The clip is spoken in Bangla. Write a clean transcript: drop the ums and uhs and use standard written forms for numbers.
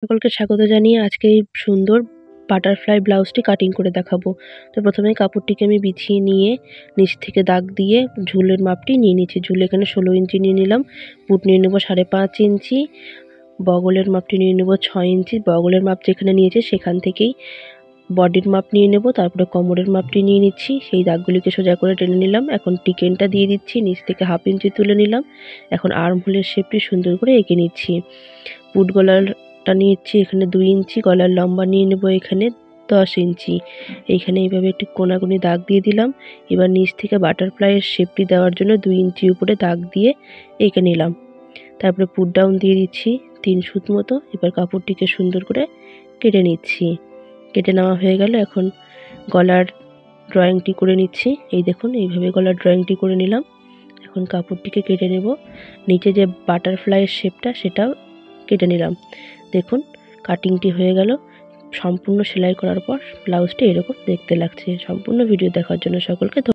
সকলকে স্বাগত জানিয়ে আজকে এই সুন্দর বাটারফ্লাই ব্লাউজটি কাটিং করে দেখাবো। তো প্রথমে কাপড়টিকে আমি বিছিয়ে নিয়ে নিচ থেকে দাগ দিয়ে ঝুলের মাপটি নিয়ে নিচ্ছি। ঝুল এখানে 16 ইঞ্চি নিয়ে নিলাম, বুট নিয়ে নেবো 5.5 ইঞ্চি, বগলের মাপটি নিয়ে নেবো 6 ইঞ্চি। বগলের মাপ যেখানে নিয়েছি সেখান থেকেই বডির মাপ নিয়ে নেব, তারপরে কোমরের মাপটি নিয়ে নিচ্ছি, সেই দাগগুলিকে সোজা করে টেনে নিলাম। এখন টিকেনটা দিয়ে দিচ্ছি, নিচ থেকে 1/2 ইঞ্চি তুলে নিলাম। এখন আর্মহোলের শেপটি সুন্দর করে এঁকে নিচ্ছি। বুট গলারটা নিচ্ছি এখানে 2 ইঞ্চি, গলার লম্বা নিয়ে নেব এখানে 10 ইঞ্চি। এইখানে এইভাবে একটি কোনাকুনি দাগ দিয়ে দিলাম। এবার নিচ থেকে বাটারফ্লাইয়ের শেপটি দেওয়ার জন্য 2 ইঞ্চি উপরে দাগ দিয়ে এঁকে নিলাম। তারপরে পুট ডাউন দিয়ে দিচ্ছি 3 সুত মতো। এবার কাপড়টিকে সুন্দর করে কেটে নিচ্ছি। কেটে নেওয়া হয়ে গেল। এখন গলার ড্রয়িংটি করে নিচ্ছি। এই দেখুন এইভাবে গলার ড্রয়িংটি করে নিলাম। এখন কাপড়টিকে কেটে নেব। নিচে যে বাটারফ্লাইয়ের শেপটা সেটাও কেটে নিলাম। দেখুন কাটিংটি হয়ে গেল। সম্পূর্ণ সেলাই করার পর ব্লাউজটি এরকম দেখতে লাগছে। সম্পূর্ণ ভিডিও দেখার জন্য সকলকে